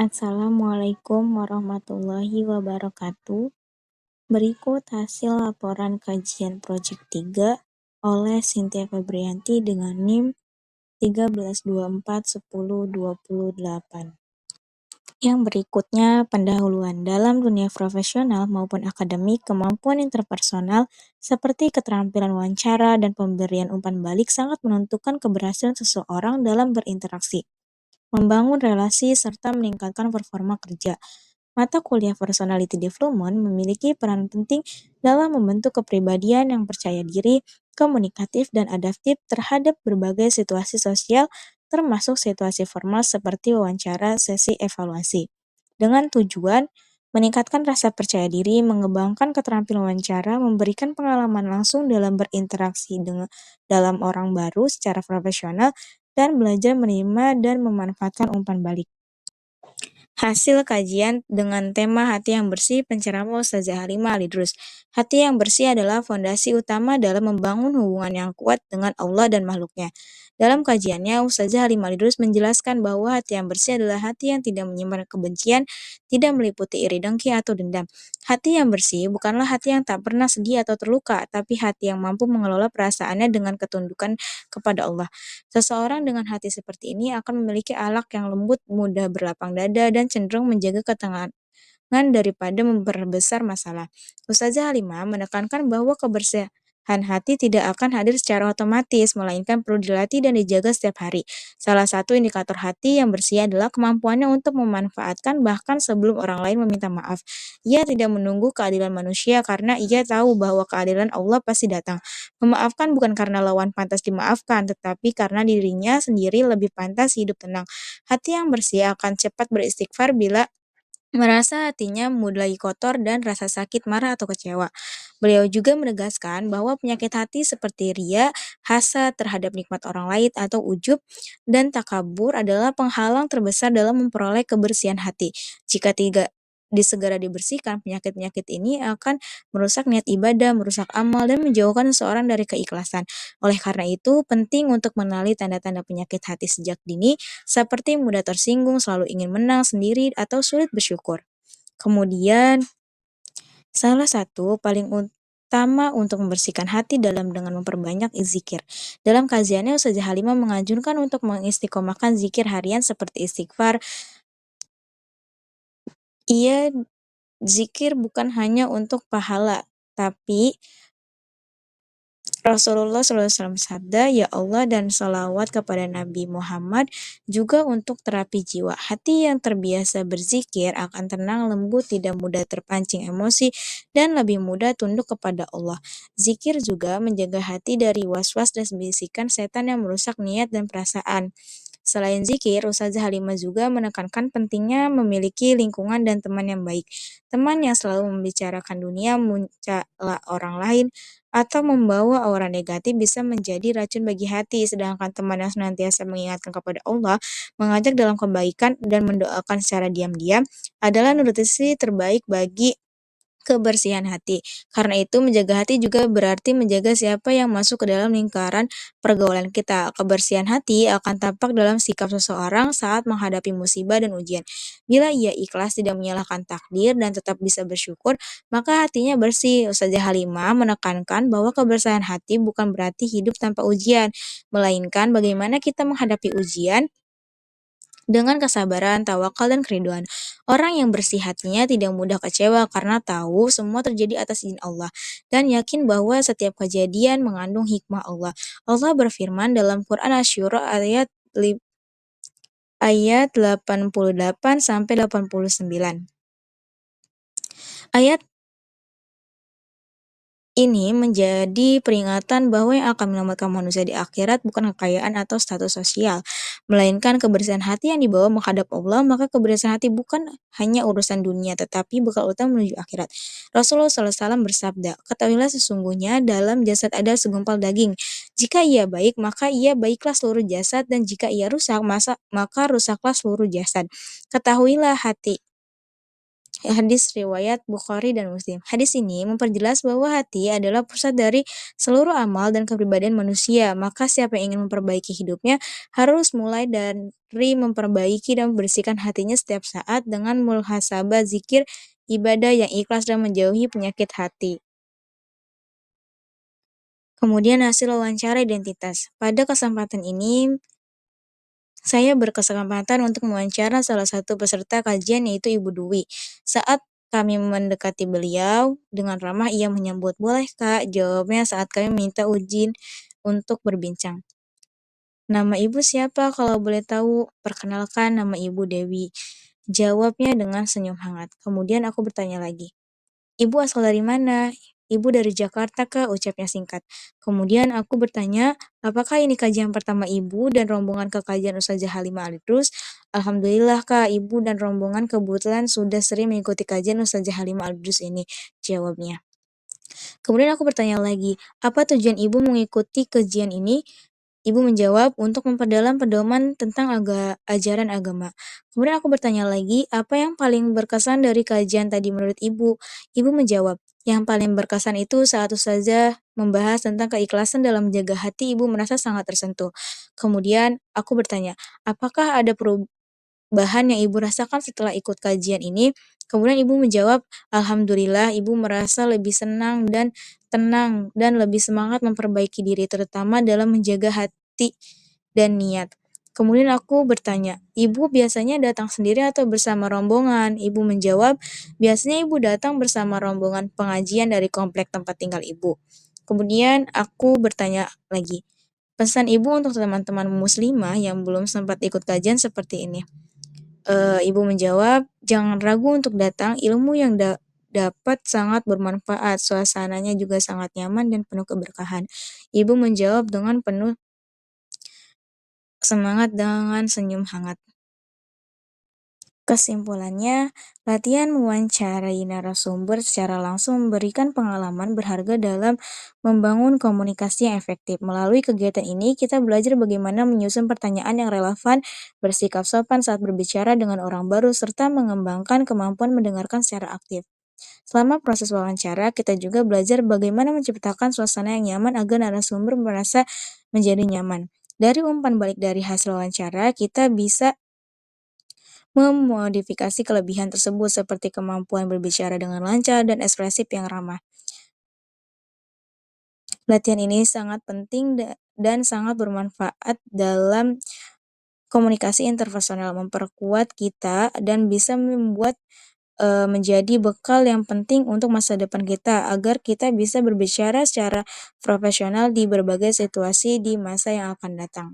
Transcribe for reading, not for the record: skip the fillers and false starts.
Assalamualaikum warahmatullahi wabarakatuh. Berikut hasil laporan kajian Project 3 oleh Cynthia Febrianti dengan NIM 13241028. Yang berikutnya pendahuluan. Dalam dunia profesional maupun akademik, kemampuan interpersonal seperti keterampilan wawancara dan pemberian umpan balik sangat menentukan keberhasilan seseorang dalam berinteraksi, membangun relasi, serta meningkatkan performa kerja. Mata kuliah Personality Development memiliki peran penting dalam membentuk kepribadian yang percaya diri, komunikatif, dan adaptif terhadap berbagai situasi sosial, termasuk situasi formal seperti wawancara sesi evaluasi. Dengan tujuan meningkatkan rasa percaya diri, mengembangkan keterampilan wawancara, memberikan pengalaman langsung dalam berinteraksi dengan dalam orang baru secara profesional, dan belajar menerima dan memanfaatkan umpan balik. Hasil kajian dengan tema Hati yang Bersih, penceramah Ustazah Halimah Al-Idrus. Hati yang bersih adalah fondasi utama dalam membangun hubungan yang kuat dengan Allah dan makhluknya. Dalam kajiannya, Ustazah Halimah Al-Idrus menjelaskan bahwa hati yang bersih adalah hati yang tidak menyimpan kebencian, tidak meliputi iri dengki atau dendam. Hati yang bersih bukanlah hati yang tak pernah sedih atau terluka, tapi hati yang mampu mengelola perasaannya dengan ketundukan kepada Allah. Seseorang dengan hati seperti ini akan memiliki akhlak yang lembut, mudah berlapang dada, dan cenderung menjaga ketenangan daripada memperbesar masalah. Ustazah Halimah menekankan bahwa kebersihan hati tidak akan hadir secara otomatis, melainkan perlu dilatih dan dijaga setiap hari. Salah satu indikator hati yang bersih adalah kemampuannya untuk memanfaatkan bahkan sebelum orang lain meminta maaf. Ia tidak menunggu keadilan manusia karena ia tahu bahwa keadilan Allah pasti datang. Memaafkan bukan karena lawan pantas dimaafkan, tetapi karena dirinya sendiri lebih pantas hidup tenang. Hati yang bersih akan cepat beristighfar bila merasa hatinya mulai kotor dan rasa sakit, marah, atau kecewa. Beliau juga menegaskan bahwa penyakit hati seperti ria, hasad terhadap nikmat orang lain, atau ujub dan takabur adalah penghalang terbesar dalam memperoleh kebersihan hati. Jika tidak disegera dibersihkan, penyakit-penyakit ini akan merusak niat ibadah, merusak amal, dan menjauhkan seseorang dari keikhlasan. Oleh karena itu, penting untuk mengenali tanda-tanda penyakit hati sejak dini, seperti mudah tersinggung, selalu ingin menang sendiri, atau sulit bersyukur. Kemudian, salah satu paling utama untuk membersihkan hati dalam dengan memperbanyak zikir. Dalam kajiannya, Ustazah Halimah menganjurkan untuk mengistiqomahkan zikir harian seperti istighfar. Ia zikir bukan hanya untuk pahala, tapi Rasulullah SAW bersabda, "Ya Allah dan salawat kepada Nabi Muhammad juga untuk terapi jiwa. Hati yang terbiasa berzikir akan tenang, lembut, tidak mudah terpancing emosi, dan lebih mudah tunduk kepada Allah." Zikir juga menjaga hati dari was-was dan bisikan setan yang merusak niat dan perasaan. Selain zikir, Ustazah Halimah juga menekankan pentingnya memiliki lingkungan dan teman yang baik. Teman yang selalu membicarakan dunia, mencela orang lain, atau membawa aura negatif bisa menjadi racun bagi hati, sedangkan teman yang senantiasa mengingatkan kepada Allah, mengajak dalam kebaikan, dan mendoakan secara diam-diam adalah nutrisi terbaik bagi kebersihan hati. Karena itu, menjaga hati juga berarti menjaga siapa yang masuk ke dalam lingkaran pergaulan kita. Kebersihan hati akan tampak dalam sikap seseorang saat menghadapi musibah dan ujian. Bila ia ikhlas tidak menyalahkan takdir dan tetap bisa bersyukur, maka hatinya bersih. Ustazah Halimah menekankan bahwa kebersihan hati bukan berarti hidup tanpa ujian, melainkan bagaimana kita menghadapi ujian dengan kesabaran, tawakal, dan keriduan. Orang yang bersih hatinya tidak mudah kecewa karena tahu semua terjadi atas izin Allah dan yakin bahwa setiap kejadian mengandung hikmah Allah. Allah berfirman dalam Quran Asy-Syura ayat 88 sampai 89. Ayat ini menjadi peringatan bahwa yang akan menyelamatkan manusia di akhirat bukan kekayaan atau status sosial, melainkan kebersihan hati yang dibawa menghadap Allah. Maka kebersihan hati bukan hanya urusan dunia, tetapi bekal utama menuju akhirat. Rasulullah SAW bersabda, "Ketahuilah sesungguhnya dalam jasad ada segumpal daging. Jika ia baik, maka ia baiklah seluruh jasad, dan jika ia rusak, maka rusaklah seluruh jasad. Ketahuilah hati hadis riwayat Bukhari dan Muslim. Hadis ini memperjelas bahwa hati adalah pusat dari seluruh amal dan kepribadian manusia. Maka siapa yang ingin memperbaiki hidupnya harus mulai dari memperbaiki dan membersihkan hatinya setiap saat dengan muhasabah, zikir, ibadah yang ikhlas dan menjauhi penyakit hati. Kemudian hasil wawancara identitas. Pada kesempatan ini, saya berkesempatan untuk mewawancara salah satu peserta kajian yaitu Ibu Dwi. Saat kami mendekati beliau, dengan ramah ia menyambut, "Boleh Kak," jawabnya saat kami minta izin untuk berbincang. "Nama Ibu siapa kalau boleh tahu?" "Perkenalkan, nama Ibu Dewi," jawabnya dengan senyum hangat. Kemudian aku bertanya lagi, "Ibu asal dari mana?" "Ibu dari Jakarta, Kak," ucapnya singkat. Kemudian aku bertanya, "Apakah ini kajian pertama Ibu dan rombongan ke kajian Ustazah Halimah Al-Idrus?" "Alhamdulillah, Kak, Ibu dan rombongan kebetulan sudah sering mengikuti kajian Ustazah Halimah Al-Idrus ini," jawabnya. Kemudian aku bertanya lagi, "Apa tujuan Ibu mengikuti kajian ini?" Ibu menjawab, "Untuk memperdalam pedoman tentang ajaran agama." Kemudian aku bertanya lagi, "Apa yang paling berkesan dari kajian tadi menurut Ibu?" Ibu menjawab, "Yang paling berkesan itu saat Ustazah membahas tentang keikhlasan dalam menjaga hati, Ibu merasa sangat tersentuh." Kemudian aku bertanya, "Apakah ada perubahan yang Ibu rasakan setelah ikut kajian ini?" Kemudian Ibu menjawab, "Alhamdulillah, Ibu merasa lebih senang dan tenang dan lebih semangat memperbaiki diri, terutama dalam menjaga hati dan niat." Kemudian aku bertanya, "Ibu biasanya datang sendiri atau bersama rombongan?" Ibu menjawab, "Biasanya Ibu datang bersama rombongan pengajian dari komplek tempat tinggal Ibu." Kemudian aku bertanya lagi, "Pesan Ibu untuk teman-teman muslimah yang belum sempat ikut kajian seperti ini?" Ibu menjawab, "Jangan ragu untuk datang, ilmu yang dapat sangat bermanfaat, suasananya juga sangat nyaman dan penuh keberkahan." Ibu menjawab dengan penuh semangat dengan senyum hangat. Kesimpulannya, latihan mewawancarai narasumber secara langsung memberikan pengalaman berharga dalam membangun komunikasi yang efektif. Melalui kegiatan ini, kita belajar bagaimana menyusun pertanyaan yang relevan, bersikap sopan saat berbicara dengan orang baru, serta mengembangkan kemampuan mendengarkan secara aktif. Selama proses wawancara, kita juga belajar bagaimana menciptakan suasana yang nyaman agar narasumber merasa menjadi nyaman. Dari umpan balik dari hasil wawancara, kita bisa memodifikasi kelebihan tersebut seperti kemampuan berbicara dengan lancar dan ekspresif yang ramah. Latihan ini sangat penting dan sangat bermanfaat dalam komunikasi interpersonal, memperkuat kita dan bisa membuat menjadi bekal yang penting untuk masa depan kita agar kita bisa berbicara secara profesional di berbagai situasi di masa yang akan datang.